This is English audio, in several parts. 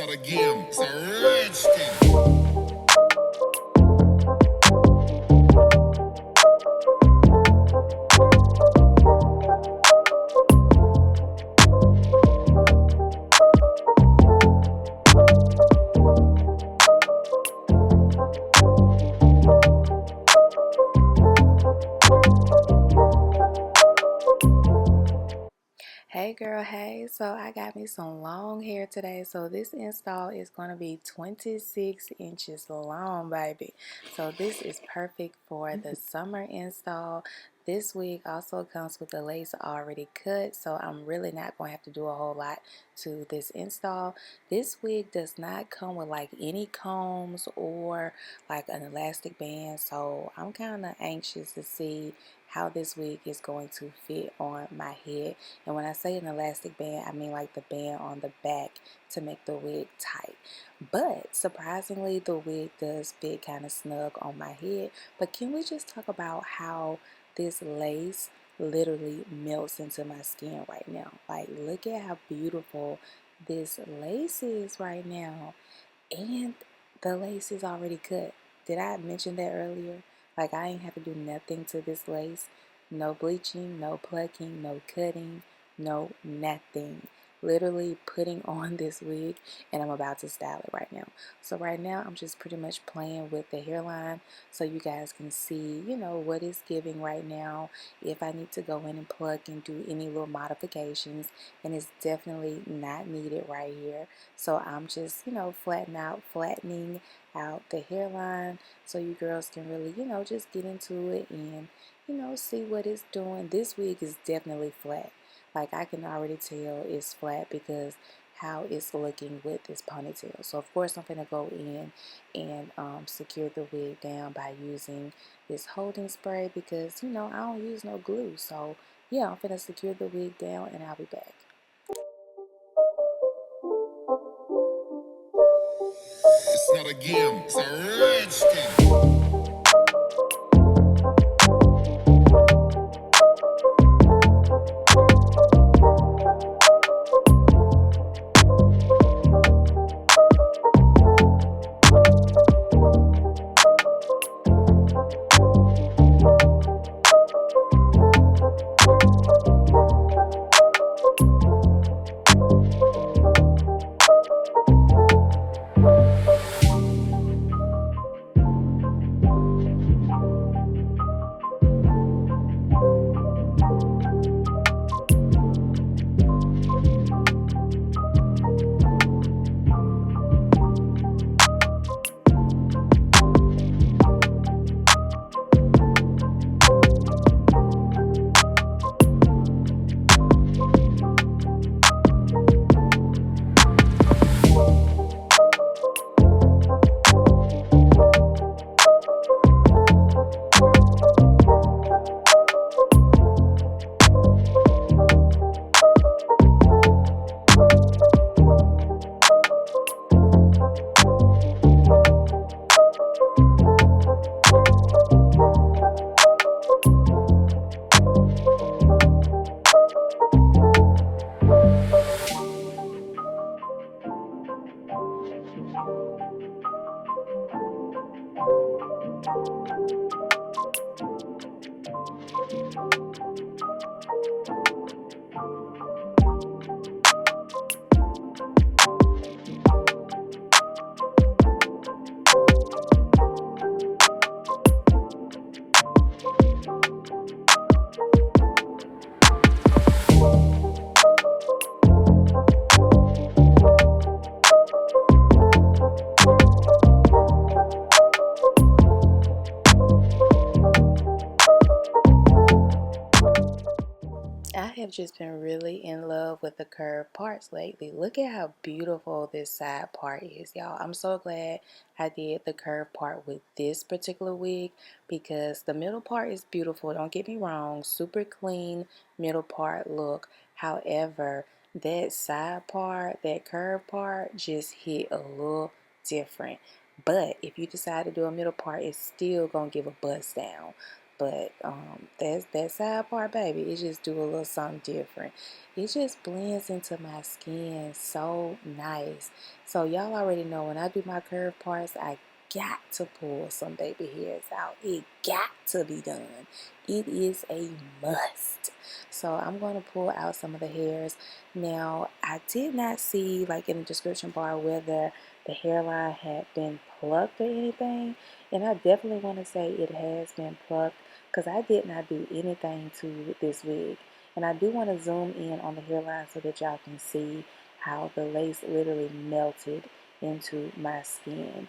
not a game, it's a rich thing. Hey girl, hey. So I got me some long hair today. So this install is going to be 26 inches long, baby. So this is perfect for the summer install. This wig also comes with the lace already cut, so I'm really not going to have to do a whole lot to this install. This wig does not come with like any combs or like an elastic band, so I'm kind of anxious to see how this wig is going to fit on my head. And when I say an elastic band, I mean like the band on the back to make the wig tight. But surprisingly, the wig does fit kind of snug on my head. But can we just talk about how this lace literally melts into my skin right now? Like, look at how beautiful this lace is right now. And the lace is already cut. Did I mention that earlier? Like, I ain't have to do nothing to this lace. No bleaching, no plucking, no cutting, no nothing. Literally putting on this wig, and I'm about to style it right now. So right now I'm just pretty much playing with the hairline so you guys can see, what it's giving right now. If I need to go in and pluck and do any little modifications, and it's definitely not needed right here. So I'm just, flattening out the hairline so you girls can really, just get into it and, see what it's doing. This wig is definitely flat. Like, I can already tell it's flat because how it's looking with this ponytail. So of course I'm going to go in and secure the wig down by using this holding spray because, I don't use no glue. So yeah, I'm going to secure the wig down and I'll be back. It's not a game, it's a rich thing. I have just been really in love with the curved parts lately. Look at how beautiful this side part is, y'all. I'm so glad I did the curved part with this particular wig because the middle part is beautiful. Don't get me wrong, super clean middle part look. However, that side part, that curved part just hit a little different. But if you decide to do a middle part, it's still going to give a bust down. But that's that side part, baby. It just do a little something different. It just blends into my skin so nice. So y'all already know when I do my curve parts, I got to pull some baby hairs out. It got to be done. It is a must. So I'm going to pull out some of the hairs. Now, I did not see like in the description bar whether the hairline had been plucked or anything. And I definitely want to say it has been plucked because I did not do anything to this wig. And I do want to zoom in on the hairline so that y'all can see how the lace literally melted into my skin.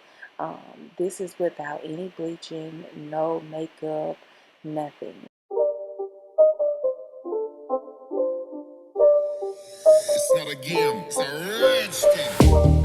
This is without any bleaching, no makeup, nothing. It's not a game, it's a rich thing.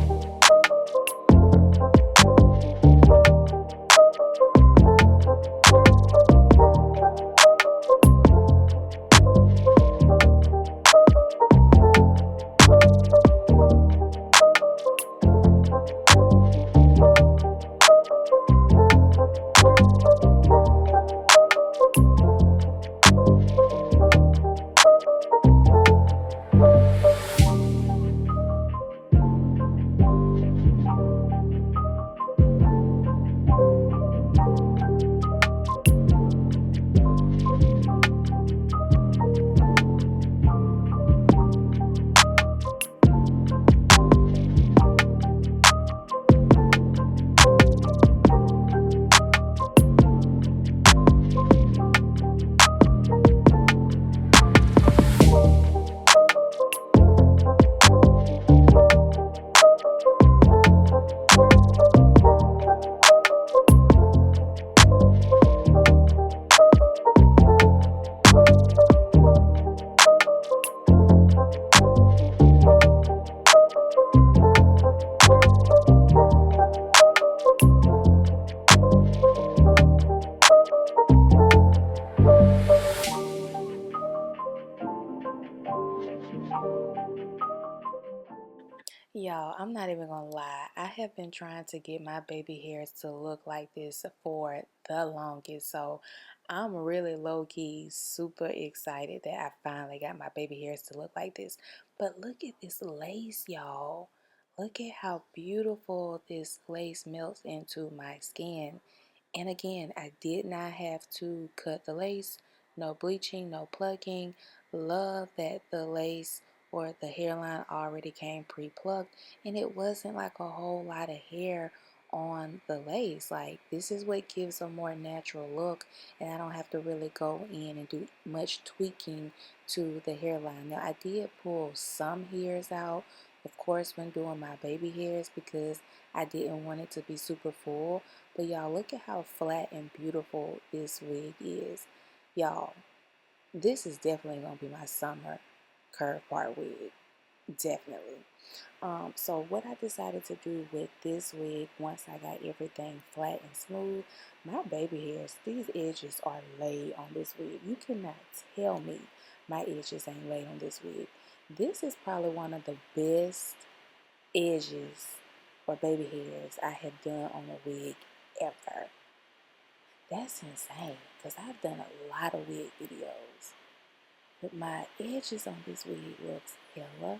Y'all, I'm not even gonna lie. I have been trying to get my baby hairs to look like this for the longest. So I'm really low-key super excited that I finally got my baby hairs to look like this. But look at this lace, y'all. Look at how beautiful this lace melts into my skin. And again, I did not have to cut the lace, no bleaching, no plucking. Love that the lace or the hairline already came pre-plucked, and it wasn't like a whole lot of hair on the lace. Like, this is what gives a more natural look, and I don't have to really go in and do much tweaking to the hairline. Now, I did pull some hairs out, of course, when doing my baby hairs because I didn't want it to be super full. But y'all, look at how flat and beautiful this wig is. Y'all, this is definitely going to be my summer curve part wig. Definitely. So what I decided to do with this wig, once I got everything flat and smooth, my baby hairs, these edges are laid on this wig. You cannot tell me my edges ain't laid on this wig. This is probably one of the best edges or baby hairs I have done on a wig ever. That's insane because I've done a lot of wig videos. But my edges on this wig looks hella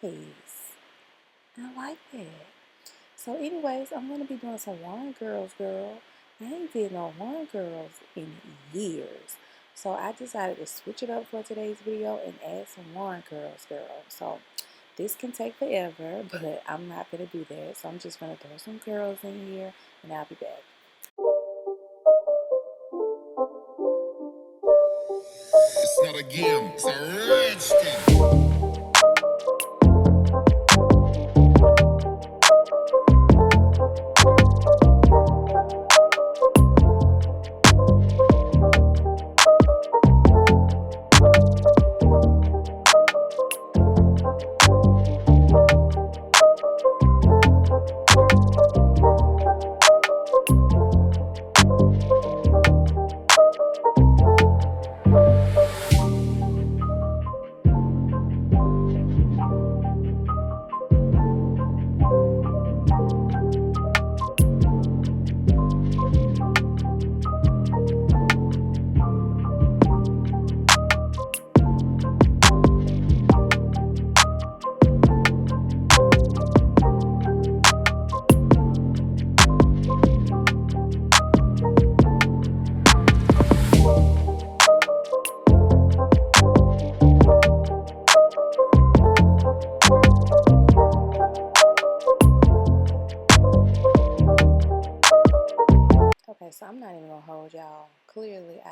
nice. I like that. So anyways, I'm going to be doing some wine girls, girl. I ain't did no wine girls in years. So I decided to switch it up for today's video and add some wine girls, girl. So this can take forever, but I'm not going to do that. So I'm just going to throw some curls in here and I'll be back. It's not a game, it's a rich thing.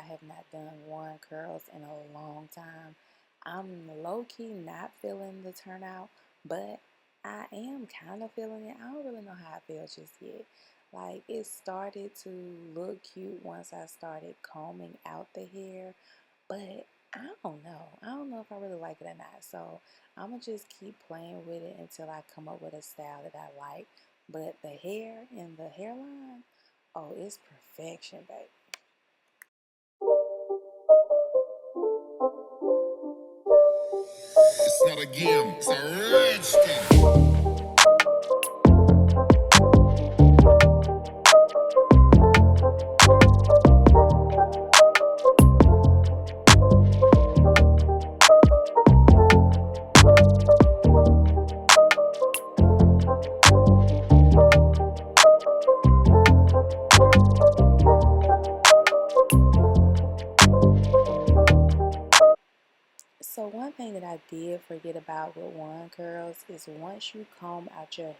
have not done one curls in a long time. I'm low-key not feeling the turnout, but I am kind of feeling it. I don't really know how I feel just yet. Like, it started to look cute once I started combing out the hair, but I don't know. I don't know if I really like it or not. So I'm gonna just keep playing with it until I come up with a style that I like. But the hair and the hairline, oh, it's perfection, baby. It's not a game, it's a rich thing. So one thing that I did forget about with wand curls is once you comb out your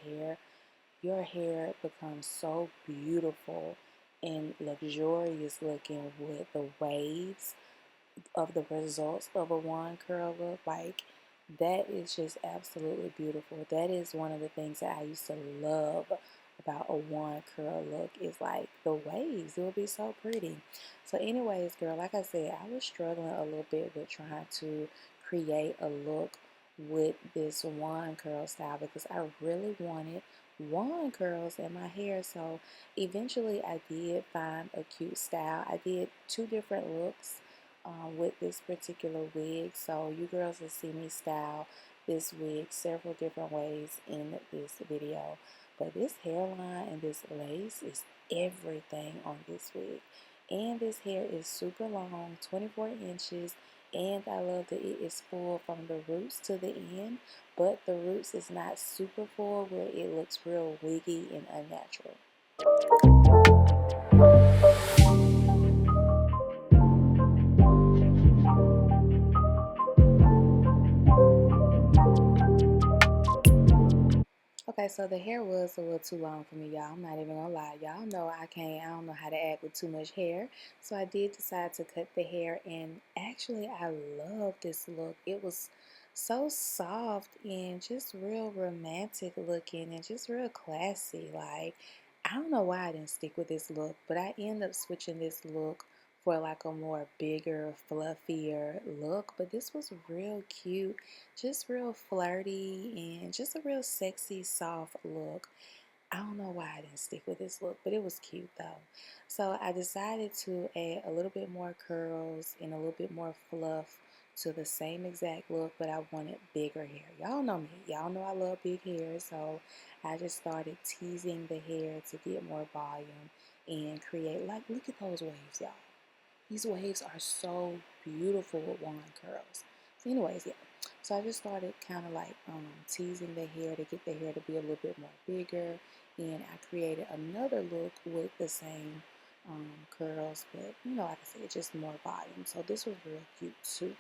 hair becomes so beautiful and luxurious looking with the waves of the results of a wand curl look. Like, that is just absolutely beautiful. That is one of the things that I used to love about a wand curl look, is like the waves. It would be so pretty. So anyways, girl, like I said, I was struggling a little bit with trying to create a look with this wand curl style because I really wanted wand curls in my hair. So eventually I did find a cute style. I did two different looks with this particular wig. So you girls will see me style this wig several different ways in this video. But this hairline and this lace is everything on this wig. And this hair is super long, 24 inches. And I love that it is full from the roots to the end. But the roots is not super full where it looks real wiggy and unnatural. Okay, so the hair was a little too long for me, y'all. I'm not even gonna lie. Y'all know I don't know how to act with too much hair. So I did decide to cut the hair, and actually I love this look. It was so soft and just real romantic looking and just real classy. Like, I don't know why I didn't stick with this look, but I ended up switching this look for like a more bigger, fluffier look. But this was real cute, just real flirty and just a real sexy, soft look. I don't know why I didn't stick with this look, but it was cute though. So I decided to add a little bit more curls and a little bit more fluff to the same exact look, but I wanted bigger hair. Y'all know me. Y'all know I love big hair, so I just started teasing the hair to get more volume and create, like, look at those waves, y'all. These waves are so beautiful with wand curls. So anyways, yeah. So I just started kind of like teasing the hair to get the hair to be a little bit more bigger. And I created another look with the same curls, but you know, like I said, just more volume. So this was real cute too.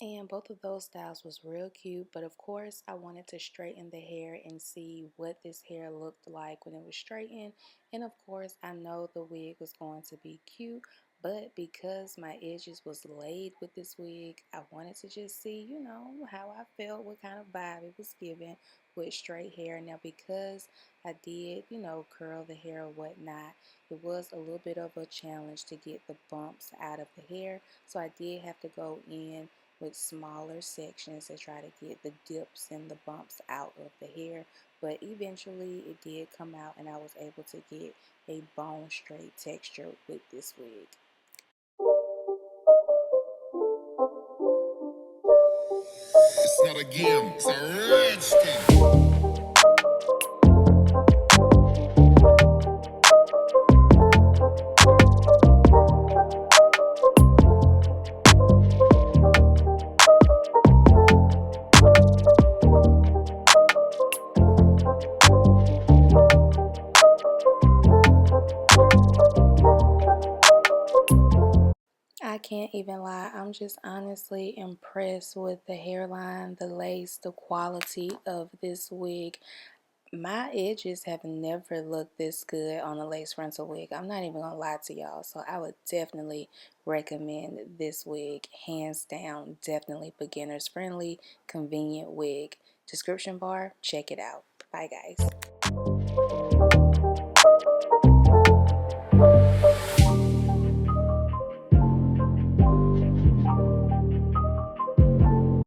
And both of those styles was real cute, but of course I wanted to straighten the hair and see what this hair looked like when it was straightened. And of course I know the wig was going to be cute, but because my edges was laid with this wig, I wanted to just see, you know, how I felt, what kind of vibe it was giving with straight hair. Now because I did, you know, curl the hair or whatnot, it was a little bit of a challenge to get the bumps out of the hair. So I did have to go in with smaller sections to try to get the dips and the bumps out of the hair. But eventually it did come out and I was able to get a bone straight texture with this wig. It's not a game, it's a rich thing. I can't even lie, I'm just honestly impressed with the hairline, the lace, the quality of this wig. My edges have never looked this good on a lace frontal wig. I'm not even gonna lie to y'all. So I would definitely recommend this wig, hands down. Definitely beginners friendly, convenient wig. Description bar, check it out. Bye guys.